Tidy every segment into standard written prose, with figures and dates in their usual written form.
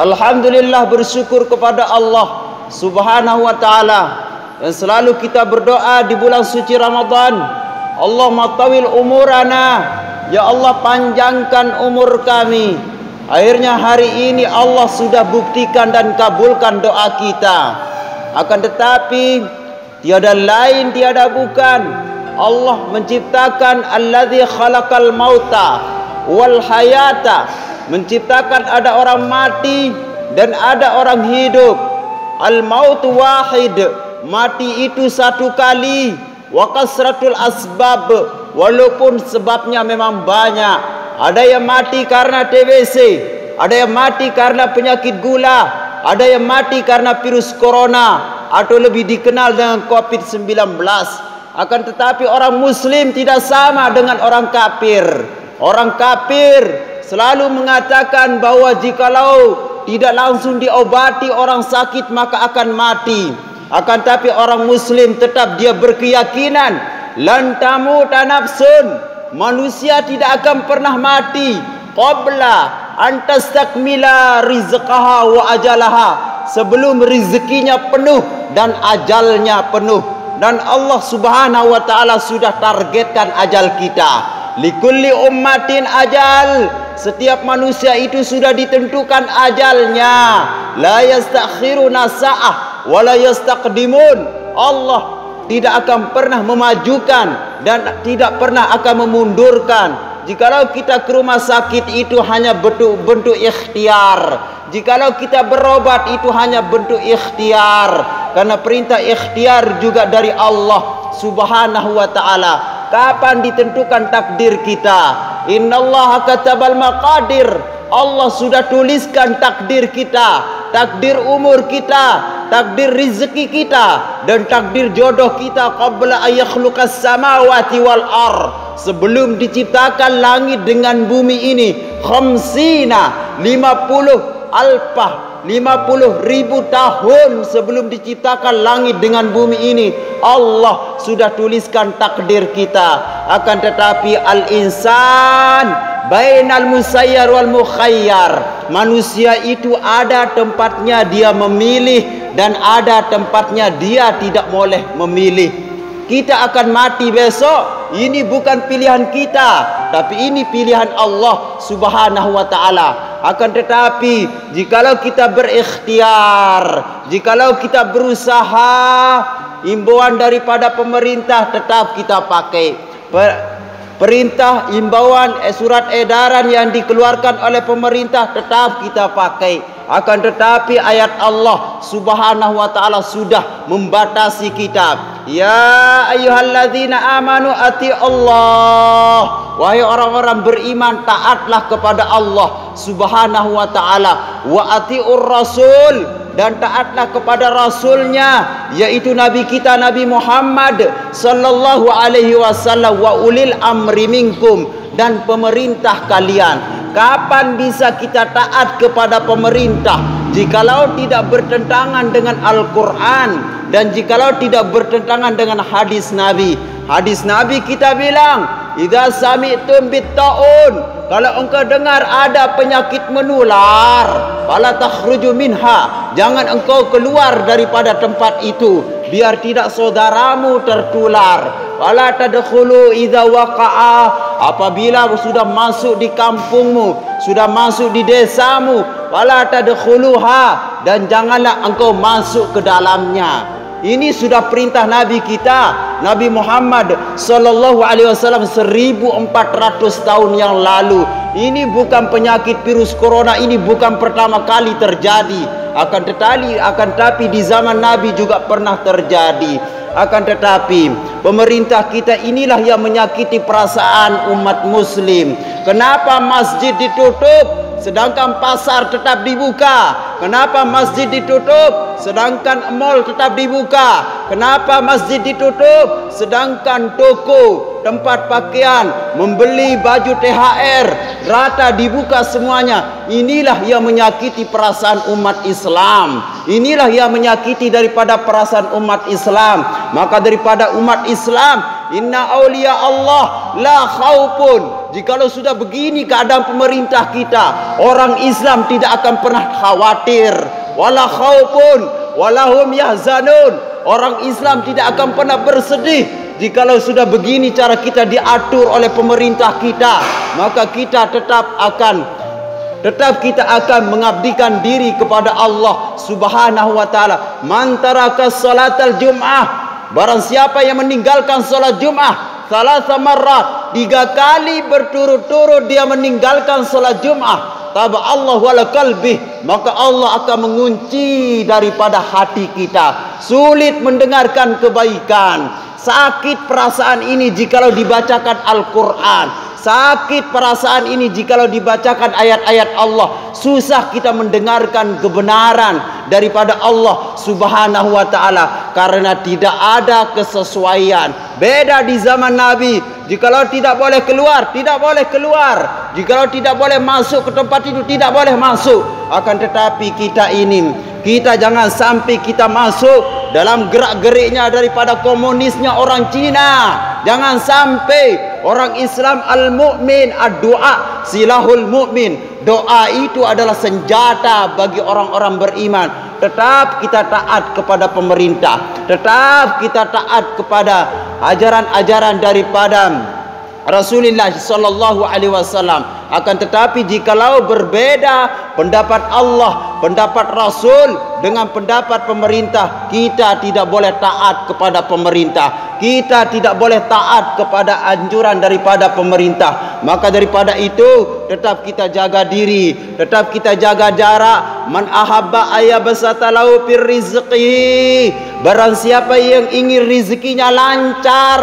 Alhamdulillah, bersyukur kepada Allah Subhanahu wa ta'ala. Dan selalu kita berdoa di bulan suci Ramadan, Allahumma tawil umurana, ya Allah panjangkan umur kami. Akhirnya hari ini Allah sudah buktikan dan kabulkan doa kita. Akan tetapi tiada lain tiada bukan, Allah menciptakan alladzi khalaqal mauta wal hayata, menciptakan ada orang mati dan ada orang hidup. Al mautu wahid, mati itu satu kali. Wa kasratul asbab, walaupun sebabnya memang banyak. Ada yang mati karena TBC, ada yang mati karena penyakit gula, ada yang mati karena virus corona atau lebih dikenal dengan COVID-19. Akan tetapi orang muslim tidak sama dengan orang kafir. Orang kafir selalu mengatakan bahwa jikalau tidak langsung diobati orang sakit maka akan mati. Akan tetapi orang muslim tetap dia berkeyakinan lan tamuta nafsun, manusia tidak akan pernah mati qabla an tastakmila rizqaha wa ajalaha, sebelum rezekinya penuh dan ajalnya penuh. Dan Allah Subhanahu wa ta'ala sudah targetkan ajal kita. Likulli ummatin ajal, setiap manusia itu sudah ditentukan ajalnya. La yastakhiruna sa'ah wa la yastaqdimun. Allah tidak akan pernah memajukan dan tidak pernah akan memundurkan. Jikalau kita ke rumah sakit itu hanya bentuk ikhtiar. Jikalau kita berobat itu hanya bentuk ikhtiar. Karena perintah ikhtiar juga dari Allah Subhanahu wa ta'ala. Kapan ditentukan takdir kita? Innallaha katabal maqadir. Allah sudah tuliskan takdir kita, takdir umur kita, takdir rezeki kita, dan takdir jodoh kita qabla ayakhluqas samawati wal ard, sebelum diciptakan langit dengan bumi ini. Khamsina 50,000 tahun sebelum diciptakan langit dengan bumi ini, Allah sudah tuliskan takdir kita. Akan tetapi al-insan bainal musayyar wal mukhayyar, manusia itu ada tempatnya dia memilih dan ada tempatnya dia tidak boleh memilih. Kita akan mati besok, ini bukan pilihan kita, tapi ini pilihan Allah Subhanahu wa ta'ala. Akan tetapi jikalau kita berikhtiar, jikalau kita berusaha, imbauan daripada pemerintah tetap kita pakai. Perintah, imbauan, surat edaran yang dikeluarkan oleh pemerintah tetap kita pakai. Akan tetapi ayat Allah Subhanahu wa ta'ala sudah membatasi kita. Ya ayyuhalladzina amanu ati Allah, wahai orang-orang beriman, taatlah kepada Allah Subhanahu wa ta'ala. Wa atiur rasul, dan taatlah kepada rasulnya, yaitu nabi kita Nabi Muhammad sallallahu alaihi wasallam. Wa ulil amri minkum, dan pemerintah kalian. Kapan bisa kita taat kepada pemerintah jikalau tidak bertentangan dengan Al-Quran dan jikalau tidak bertentangan dengan hadis Nabi? Hadis Nabi kita bilang, idza sami'tum bitta'un, kalau engkau dengar ada penyakit menular, fala takhruju minha, jangan engkau keluar daripada tempat itu, biar tidak saudaramu tertular. Wala tadkhulu idza waqa'a, apabila sudah masuk di kampungmu, sudah masuk di desamu, wala tadkhuluha, dan janganlah engkau masuk ke dalamnya. Ini sudah perintah Nabi kita Nabi Muhammad sallallahu alaihi wasallam 1400 tahun yang lalu. Ini bukan penyakit virus corona, ini bukan pertama kali terjadi. Akan tetapi di zaman Nabi juga pernah terjadi. Akan tetapi pemerintah kita inilah yang menyakiti perasaan umat muslim. Kenapa masjid ditutup sedangkan pasar tetap dibuka? Kenapa masjid ditutup sedangkan mall tetap dibuka? Kenapa masjid ditutup sedangkan toko, tempat pakaian, membeli baju THR rata dibuka semuanya? Inilah yang menyakiti perasaan umat Islam. Inilah yang menyakiti daripada perasaan umat Islam. Maka daripada umat Islam, inna awliya Allah la khaufun jikalau sudah begini keadaan pemerintah kita, orang Islam tidak akan pernah khawatir. Wala khaufun walahum yahzanun. Orang Islam tidak akan pernah bersedih jikalau sudah begini cara kita diatur oleh pemerintah kita. Maka kita tetap kita akan mengabdikan diri kepada Allah Subhanahu wa taala. Man taraka salatal jum'ah, barang siapa yang meninggalkan salat Jumat salasa marrat, 3 kali berturut-turut dia meninggalkan salat Jumat, taballahu ala qalbih, maka Allah akan mengunci daripada hati kita. Sulit mendengarkan kebaikan, sakit perasaan ini jikalau dibacakan Al-Quran, sakit perasaan ini jikalau dibacakan ayat-ayat Allah. Susah kita mendengarkan kebenaran daripada Allah Subhanahu wa ta'ala, karena tidak ada kesesuaian. Beda di zaman Nabi, jikalau tidak boleh keluar, tidak boleh keluar. Jikalau tidak boleh masuk ke tempat itu, tidak boleh masuk. Akan tetapi kita jangan sampai kita masuk dalam gerak-geriknya daripada komunisnya orang Cina. Jangan sampai. Orang Islam al-mu'min ad-du'a silahul mu'min. Doa itu adalah senjata bagi orang-orang beriman. Tetap kita taat kepada pemerintah, tetap kita taat kepada ajaran-ajaran daripada Rasulullah sallallahu alaihi wasallam. Akan tetapi jikalau berbeda pendapat Allah, pendapat Rasul dengan pendapat pemerintah, kita tidak boleh taat kepada pemerintah. Kita tidak boleh taat kepada anjuran daripada pemerintah. Maka daripada itu tetap kita jaga diri, tetap kita jaga jarak. Man ahabba ayyabsata lahu fir rizqi, barang siapa yang ingin rezekinya lancar,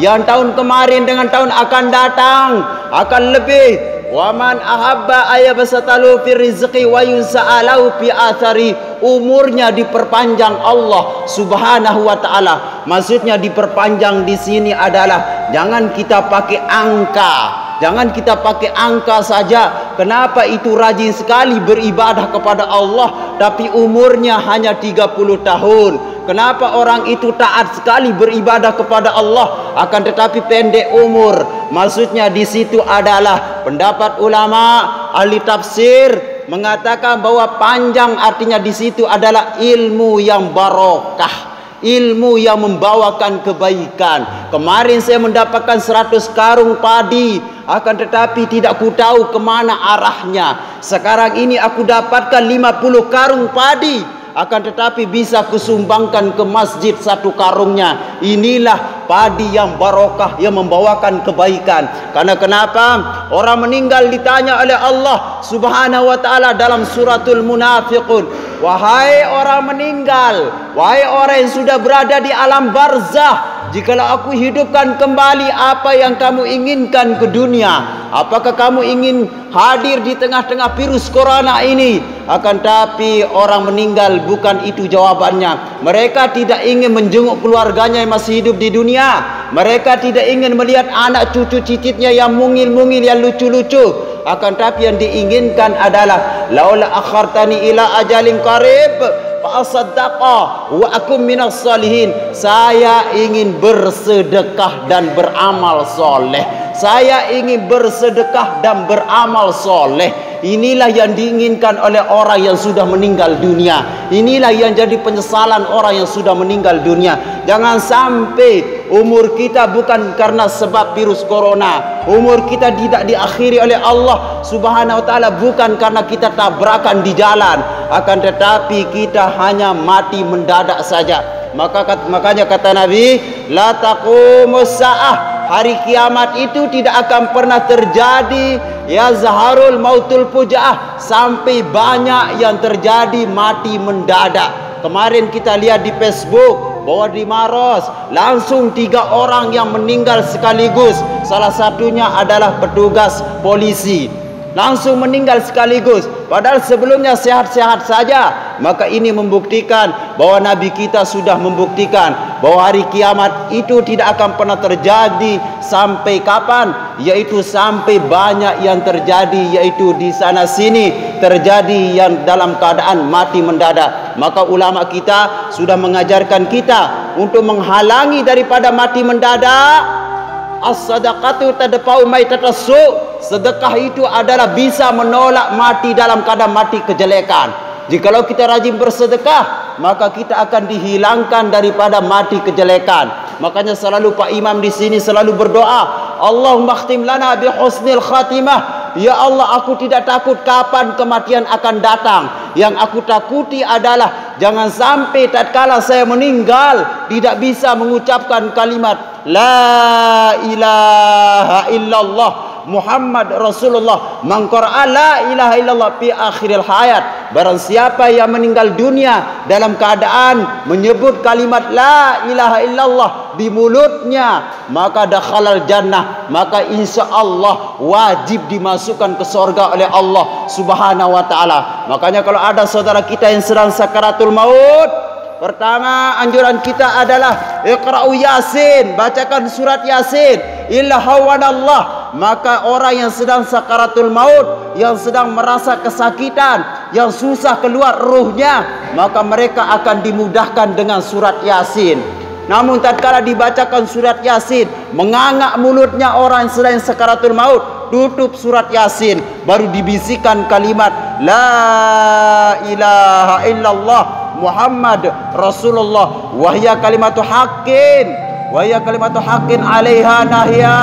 yang tahun kemarin dengan tahun akan datang akan lebih. Wa man ahabba ayyabsata lahu fir rizqi wa yusa'alahu fi athari, umurnya diperpanjang Allah Subhanahu wa taala. Maksudnya diperpanjang di sini adalah jangan kita pakai angka. Jangan kita pakai angka saja. Kenapa itu rajin sekali beribadah kepada Allah tapi umurnya hanya 30 tahun? Kenapa orang itu taat sekali beribadah kepada Allah akan tetapi pendek umur? Maksudnya di situ adalah pendapat ulama ahli tafsir mengatakan bahwa panjang artinya di situ adalah ilmu yang barokah, ilmu yang membawakan kebaikan. Kemarin saya mendapatkan 100 karung padi, akan tetapi tidak ku tahu kemana arahnya. Sekarang ini aku dapatkan 50 karung padi, akan tetapi bisa kusumbangkan ke masjid 1 karungnya. Inilah padi yang barokah, yang membawakan kebaikan. Karena kenapa? Orang meninggal ditanya oleh Allah Subhanahu wa ta'ala dalam suratul Munafiqun, wahai orang meninggal, wahai orang yang sudah berada di alam barzah, jikalau aku hidupkan kembali, apa yang kamu inginkan ke dunia? Apakah kamu ingin hadir di tengah-tengah virus corona ini? Akan tapi orang meninggal bukan itu jawabannya. Mereka tidak ingin menjenguk keluarganya yang masih hidup di dunia. Mereka tidak ingin melihat anak cucu cicitnya yang mungil-mungil, yang lucu-lucu. Akan tapi yang diinginkan adalah laula akhartani ila ajalin qarib fa asaddaqa wa akum minas salihin. Saya ingin bersedekah dan beramal soleh. Saya ingin bersedekah dan beramal soleh. Inilah yang diinginkan oleh orang yang sudah meninggal dunia. Inilah yang jadi penyesalan orang yang sudah meninggal dunia. Jangan sampai umur kita bukan karena sebab virus corona. Umur kita tidak diakhiri oleh Allah Subhanahu wa ta'ala bukan karena kita tabrakan di jalan, akan tetapi kita hanya mati mendadak saja. Makanya kata Nabi, la taqumus sa'ah, hari kiamat itu tidak akan pernah terjadi ya zaharul mautul fujaah, sampai banyak yang terjadi mati mendadak. Kemarin kita lihat di Facebook bahwa di Maros langsung 3 orang yang meninggal sekaligus. Salah satunya adalah petugas polisi, langsung meninggal sekaligus, padahal sebelumnya sehat-sehat saja. Maka ini membuktikan bahwa Nabi kita sudah membuktikan bahwa hari kiamat itu tidak akan pernah terjadi. Sampai kapan? Yaitu sampai banyak yang terjadi, yaitu di sana sini terjadi yang dalam keadaan mati mendadak. Maka ulama kita sudah mengajarkan kita untuk menghalangi daripada mati mendadak. as-sadaqatu tadfa'u maitata su'. Sedekah itu adalah bisa menolak mati dalam keadaan mati kejelekan. Jikalau kita rajin bersedekah, maka kita akan dihilangkan daripada mati kejelekan. Makanya selalu Pak Imam di sini selalu berdoa, Allahumma khtim lana bi husnil khatimah. Ya Allah, aku tidak takut kapan kematian akan datang. Yang aku takuti adalah jangan sampai tatkala saya meninggal tidak bisa mengucapkan kalimat la ilaha illallah Muhammad Rasulullah. Man qara'a la ilaha illallah fi akhiril hayat. Barang siapa yang meninggal dunia dalam keadaan menyebut kalimat la ilaha illallah di mulutnya, maka dakhalal jannah, maka insyaallah wajib dimasukkan ke surga oleh Allah Subhanahu wa taala. Makanya kalau ada saudara kita yang sedang sakaratul maut, pertama anjuran kita adalah Iqra'u Yasin, bacakan surat Yasin. Illa hawanallah, maka orang yang sedang sakaratul maut, yang sedang merasa kesakitan, yang susah keluar ruhnya, maka mereka akan dimudahkan dengan surat Yasin. Namun tatkala dibacakan surat Yasin, mengangak mulutnya orang yang sedang sakaratul maut, tutup surat Yasin, baru dibisikkan kalimat la ilaha illallah Muhammad Rasulullah wahya kalimatu haqqin alaiha nahya.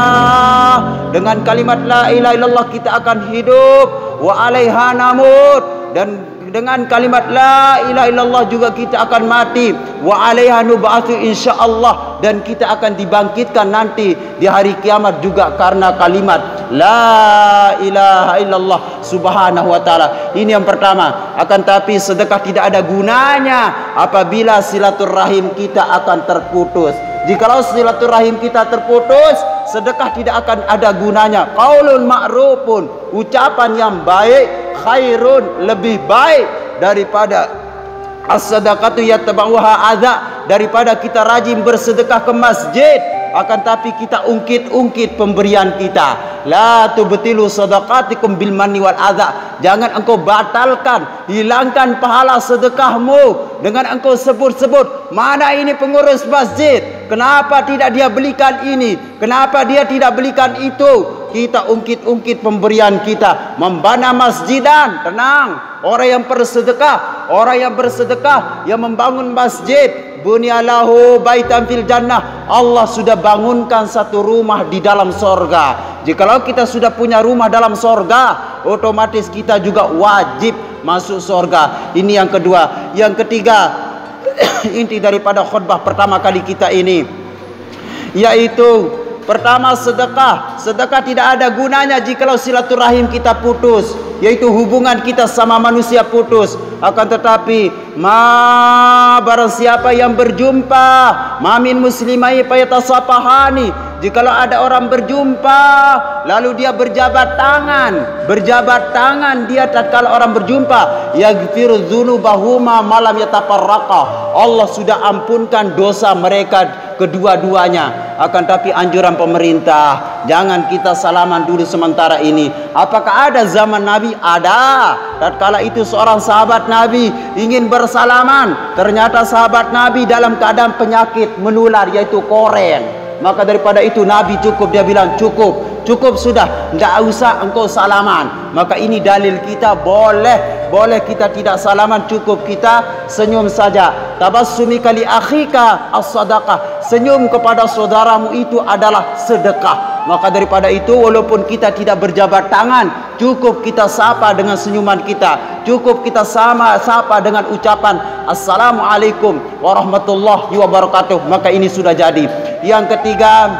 Dengan kalimat la ilaha illallah kita akan hidup, wa alaiha namut, dan dengan kalimat la ilaha illallah juga kita akan mati, wa alaiha nub'atsu insyaallah, dan kita akan dibangkitkan nanti di hari kiamat juga karena kalimat la ilaha illallah subhanahu wa ta'ala. Ini yang pertama. Akan tapi sedekah tidak ada gunanya apabila silaturahim kita akan terputus. Jikalau silaturahim kita terputus, sedekah tidak akan ada gunanya. Qaulun ma'rufun, ucapan yang baik, khairun, lebih baik daripada as-sadaqatu yatba'uha adza, daripada kita rajin bersedekah ke masjid akan tapi kita ungkit-ungkit pemberian kita. La tubtilu sadaqatikum bil manni wal adza. Jangan engkau batalkan, hilangkan pahala sedekahmu dengan engkau sebut-sebut, mana ini pengurus masjid, kenapa tidak dia belikan ini, kenapa dia tidak belikan itu. Kita ungkit-ungkit pemberian kita. Membana masjidan, tenang. Orang yang bersedekah, yang membangun masjid, bunyalahu baitan fil jannah, Allah sudah bangunkan satu rumah di dalam sorga. Jikalau kita sudah punya rumah dalam sorga, otomatis kita juga wajib masuk sorga. Ini yang kedua. Yang ketiga, inti daripada khutbah pertama kali kita ini, yaitu pertama sedekah. Sedekah tidak ada gunanya jikalau silaturahim kita putus, yaitu hubungan kita sama manusia putus. Akan tetapi barang siapa yang berjumpa, mamin muslimai fayatasafahani, jikalau ada orang berjumpa lalu dia berjabat tangan dia tatkala orang berjumpa, yaghfiru dzunubahuma malam yatafarraqa, Allah sudah ampunkan dosa mereka kedua-duanya. Akan tapi anjuran pemerintah, jangan kita salaman dulu sementara ini. Apakah ada zaman Nabi? Ada. Tatkala itu seorang sahabat Nabi ingin bersalaman, ternyata sahabat Nabi dalam keadaan penyakit menular, yaitu koren. Maka daripada itu Nabi cukup, dia bilang cukup sudah, tidak usah engkau salaman. Maka ini dalil kita boleh kita tidak salaman, cukup kita senyum saja. Tabassumika li akhika as-sadaqah, senyum kepada saudaramu itu adalah sedekah. Maka daripada itu walaupun kita tidak berjabat tangan, cukup kita sapa dengan senyuman kita, cukup kita sapa dengan ucapan assalamualaikum warahmatullahi wabarakatuh, maka ini sudah jadi. Yang ketiga,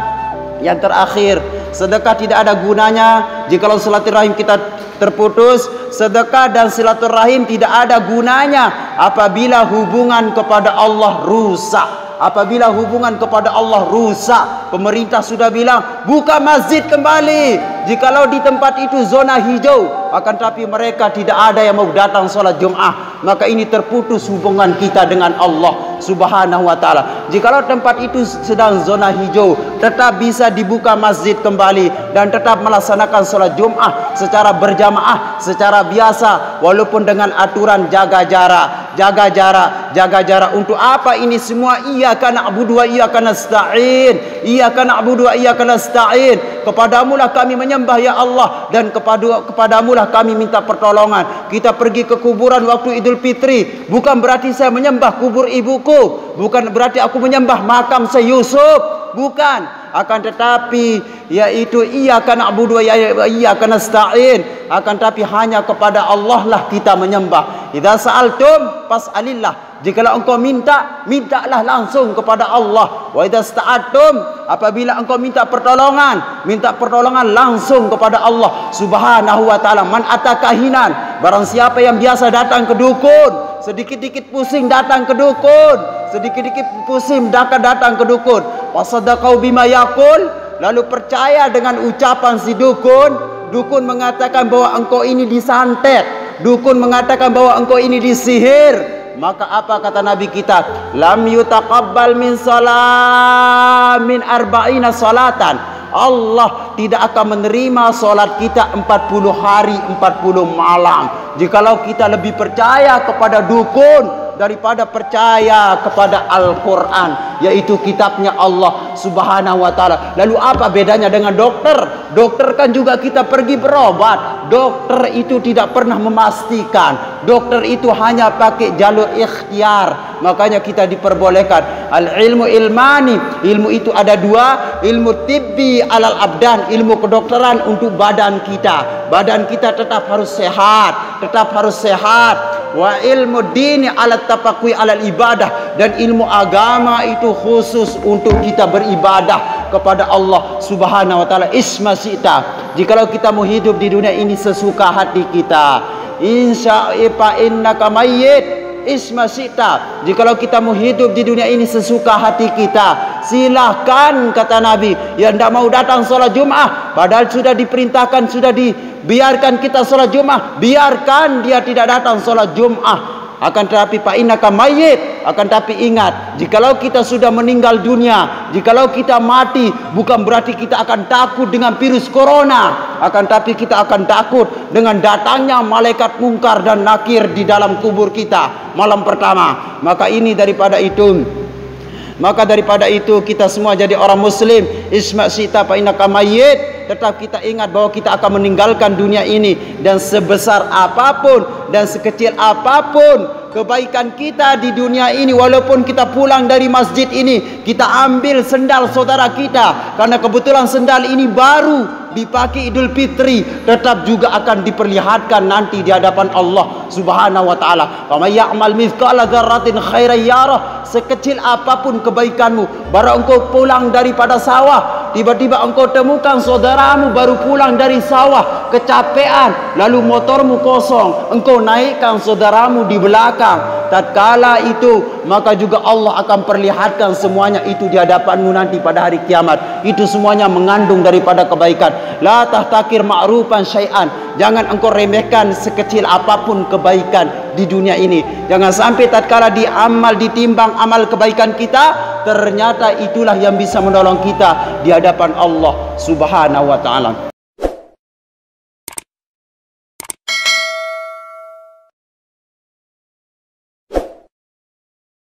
yang terakhir, sedekah tidak ada gunanya jikalau silaturahim kita terputus. Sedekah dan silaturahim tidak ada gunanya apabila hubungan kepada Allah rusak. Apabila hubungan kepada Allah rusak, pemerintah sudah bilang buka masjid kembali jikalau di tempat itu zona hijau, akan tapi mereka tidak ada yang mau datang sholat Jum'ah, maka ini terputus hubungan kita dengan Allah Subhanahu wa ta'ala. Jikalau tempat itu sedang zona hijau, tetap bisa dibuka masjid kembali dan tetap melaksanakan sholat Jum'ah secara berjamaah, secara biasa, walaupun dengan aturan jaga jarak. jaga jarak. Jaga jarak untuk apa ini semua? Iyyaka na'budu wa iyyaka nasta'in. Iyyaka na'budu wa iyyaka nasta'in. Kepadamulah kami menyembah ya Allah, dan kepadamulah kami minta pertolongan. Kita pergi ke kuburan waktu Idul Fitri, bukan berarti saya menyembah kubur ibuku, bukan berarti aku menyembah makam Syekh Yusuf, bukan. Akan tetapi yaitu iyyaka na'budu wa iyyaka nasta'in, akan tetapi hanya kepada Allah lah kita menyembah. Idza sa'altum fas'alillah. Jikalau engkau minta, mintalah langsung kepada Allah. Wa idza sta'atum, apabila engkau minta pertolongan langsung kepada Allah Subhanahu wa taala. Man atakahinan, barang siapa yang biasa datang ke dukun, sedikit-dikit pusing datang ke dukun, sedikit-dikit pusing datang ke dukun, wasadaqau bima yaqul, lalu percaya dengan ucapan si dukun. Dukun mengatakan bahwa engkau ini disantet, dukun mengatakan bahwa engkau ini disihir, maka apa kata Nabi kita? Lam yutaqabbal min salamin arba'ina salatan. Allah tidak akan menerima solat kita 40 hari 40 malam jikalau kita lebih percaya kepada dukun daripada percaya kepada Al-Quran, yaitu kitabnya Allah Subhanahu wa taala. Lalu apa bedanya dengan dokter? Dokter kan juga kita pergi berobat. Dokter itu tidak pernah memastikan. Dokter itu hanya pakai jalur ikhtiar. Makanya kita diperbolehkan al-ilmu ilmani. Ilmu itu ada dua, ilmu tibbi alal abdan, ilmu kedokteran untuk badan kita. Badan kita tetap harus sehat, wa ilmu dini alat tafaqui alal ibadah, dan ilmu agama itu khusus untuk kita beribadah kepada Allah Subhanahu wa taala. Isma sita, jikalau kita mau hidup di dunia ini sesuka hati kita, insya'ifa innaka mayyit. Isma sita, jikalau kita mau hidup di dunia ini sesuka hati kita, silahkan kata Nabi. Yang tidak mau datang sholat Jumat, padahal sudah diperintahkan, sudah dibiarkan kita sholat Jumat, biarkan dia tidak datang sholat Jumat. Akan tetapi fa innaka mayyit, akan tetapi ingat, jikalau kita sudah meninggal dunia, jikalau kita mati, bukan berarti kita akan takut dengan virus corona, akan tetapi kita akan takut dengan datangnya malaikat mungkar dan nakir di dalam kubur kita malam pertama. Maka daripada itu kita semua jadi orang muslim. Isma sita fa innaka mayyit. Tetap kita ingat bahwa kita akan meninggalkan dunia ini, dan sebesar apapun dan sekecil apapun kebaikan kita di dunia ini, walaupun kita pulang dari masjid ini, kita ambil sendal saudara kita karena kebetulan sendal ini baru dipakai Idul Fitri, tetap juga akan diperlihatkan nanti di hadapan Allah Subhanahu wa taala. Wa may ya'mal mithqala dzarratin khairan yarah. Sekecil apapun kebaikanmu, baru engkau pulang daripada sawah, tiba-tiba engkau temukan saudaramu baru pulang dari sawah, kecapean, lalu motormu kosong, engkau naikkan saudaramu di belakang. Tatkala itu, maka juga Allah akan perlihatkan semuanya itu di hadapanmu nanti pada hari kiamat. Itu semuanya mengandung daripada kebaikan. La tahtakir ma'rufan syai'an. Jangan engkau remehkan sekecil apapun kebaikan di dunia ini. Jangan sampai tatkala ditimbang amal kebaikan kita, ternyata itulah yang bisa menolong kita di hadapan Allah Subhanahu wa taala.